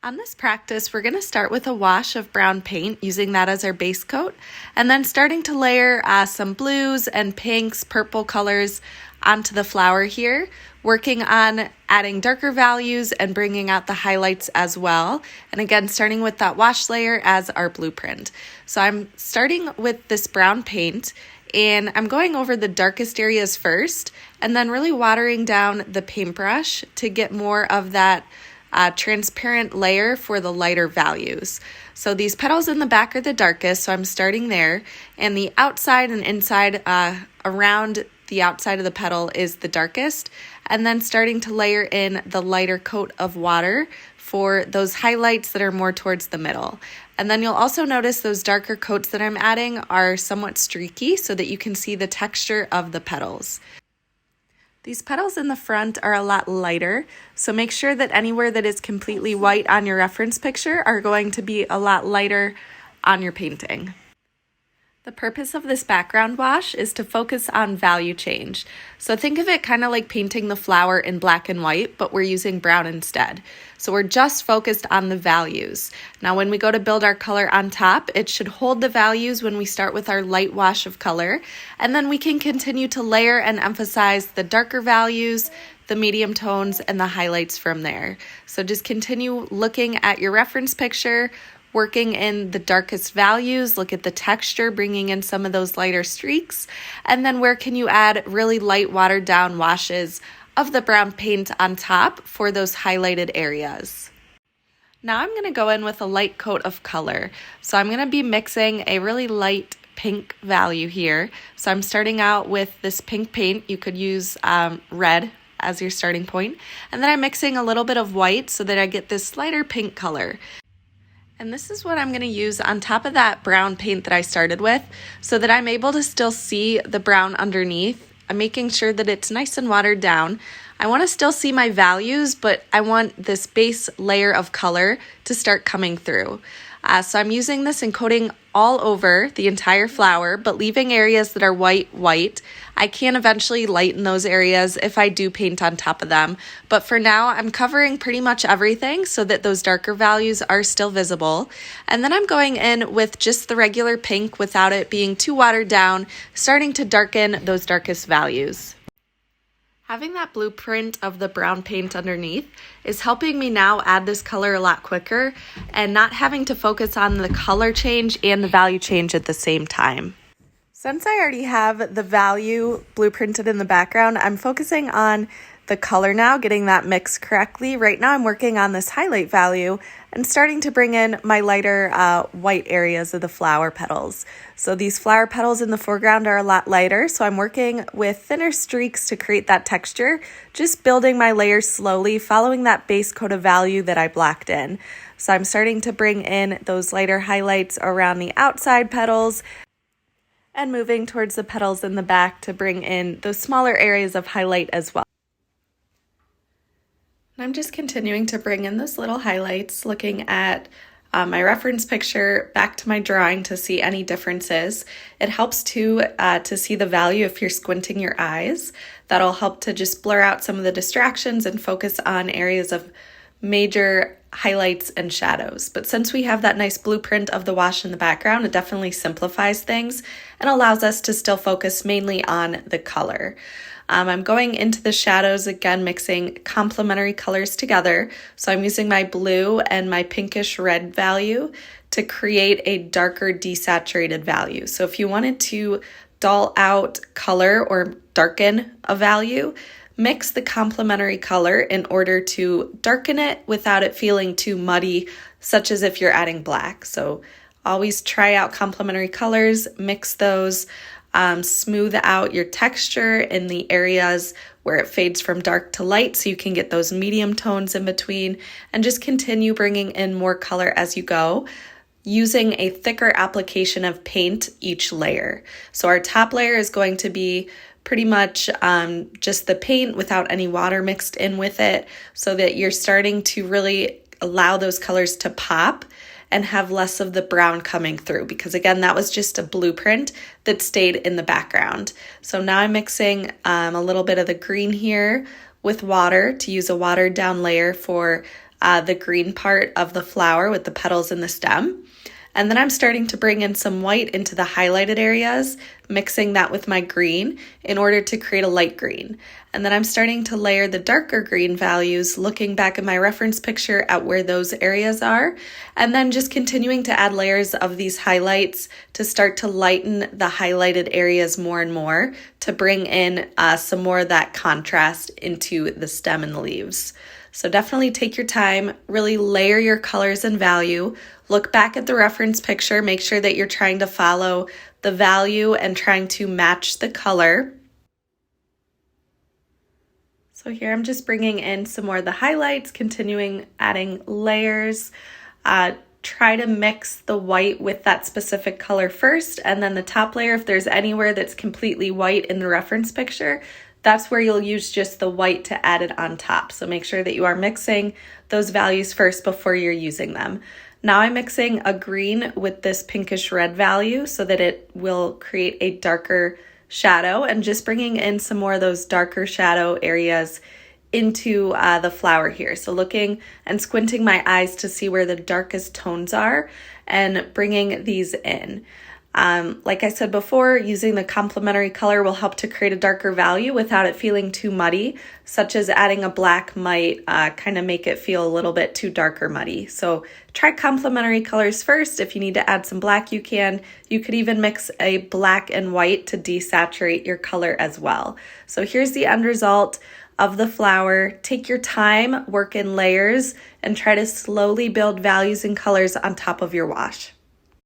On this practice, we're going to start with a wash of brown paint, using that as our base coat, and then starting to layer some blues and pinks, purple colors onto the flower here, working on adding darker values and bringing out the highlights as well. And again, starting with that wash layer as our blueprint. So I'm starting with this brown paint, and I'm going over the darkest areas first, and then really watering down the paintbrush to get more of that transparent layer for the lighter values. So these petals in the back are the darkest, so I'm starting there, and the outside and inside around the outside of the petal is the darkest, and then starting to layer in the lighter coat of water for those highlights that are more towards the middle. And then you'll also notice those darker coats that I'm adding are somewhat streaky so that you can see the texture of the petals. These petals in the front are a lot lighter, so make sure that anywhere that is completely white on your reference picture are going to be a lot lighter on your painting. The purpose of this background wash is to focus on value change. So think of it kind of like painting the flower in black and white, but we're using brown instead. So we're just focused on the values. Now when we go to build our color on top, it should hold the values when we start with our light wash of color, and then we can continue to layer and emphasize the darker values, the medium tones, and the highlights from there. So just continue looking at your reference picture, working in the darkest values, look at the texture, bringing in some of those lighter streaks, and then where can you add really light watered down washes of the brown paint on top for those highlighted areas. Now I'm going to go in with a light coat of color. So I'm going to be mixing a really light pink value here. So I'm starting out with this pink paint. You could use red as your starting point, and then I'm mixing a little bit of white so that I get this lighter pink color. And this is what I'm going to use on top of that brown paint that I started with so that I'm able to still see the brown underneath. I'm making sure that it's nice and watered down. I want to still see my values, but I want this base layer of color to start coming through. So I'm using this and coating all over the entire flower, but leaving areas that are white. I can eventually lighten those areas if I do paint on top of them. But for now, I'm covering pretty much everything so that those darker values are still visible. And then I'm going in with just the regular pink without it being too watered down, starting to darken those darkest values. Having that blueprint of the brown paint underneath is helping me now add this color a lot quicker and not having to focus on the color change and the value change at the same time. Since I already have the value blueprinted in the background, I'm focusing on the color now, getting that mix correctly. Right now I'm working on this highlight value and starting to bring in my lighter white areas of the flower petals. So these flower petals in the foreground are a lot lighter, so I'm working with thinner streaks to create that texture, just building my layers slowly, following that base coat of value that I blacked in. So I'm starting to bring in those lighter highlights around the outside petals and moving towards the petals in the back to bring in those smaller areas of highlight as well. I'm just continuing to bring in those little highlights, looking at my reference picture back to my drawing to see any differences. It helps to see the value if you're squinting your eyes. That'll help to just blur out some of the distractions and focus on areas of major highlights and shadows. But since we have that nice blueprint of the wash in the background, it definitely simplifies things and allows us to still focus mainly on the color. I'm going into the shadows again, mixing complementary colors together. So I'm using my blue and my pinkish red value to create a darker desaturated value. So if you wanted to dull out color or darken a value, mix the complementary color in order to darken it without it feeling too muddy, such as if you're adding black. So always try out complementary colors, mix those. Smooth out your texture in the areas where it fades from dark to light so you can get those medium tones in between, and just continue bringing in more color as you go, using a thicker application of paint each layer. So our top layer is going to be pretty much just the paint without any water mixed in with it, so that you're starting to really allow those colors to pop and have less of the brown coming through, because again, that was just a blueprint that stayed in the background. So now I'm mixing a little bit of the green here with water to use a watered down layer for the green part of the flower with the petals and the stem. And then I'm starting to bring in some white into the highlighted areas, mixing that with my green in order to create a light green. And then I'm starting to layer the darker green values, looking back at my reference picture at where those areas are, and then just continuing to add layers of these highlights to start to lighten the highlighted areas more and more to bring in some more of that contrast into the stem and the leaves. So definitely take your time, really layer your colors and value. Look back at the reference picture, make sure that you're trying to follow the value and trying to match the color. So here I'm just bringing in some more of the highlights, continuing adding layers. Try to mix the white with that specific color first, and then the top layer, if there's anywhere that's completely white in the reference picture, that's where you'll use just the white to add it on top. So make sure that you are mixing those values first before you're using them. Now I'm mixing a green with this pinkish red value so that it will create a darker shadow, and just bringing in some more of those darker shadow areas into the flower here. So looking and squinting my eyes to see where the darkest tones are and bringing these in. Like I said before, using the complementary color will help to create a darker value without it feeling too muddy, such as adding a black might kind of make it feel a little bit too dark or muddy. So try complementary colors first. If you need to add some black, you can. You could even mix a black and white to desaturate your color as well. So here's the end result of the flower. Take your time, work in layers, and try to slowly build values and colors on top of your wash.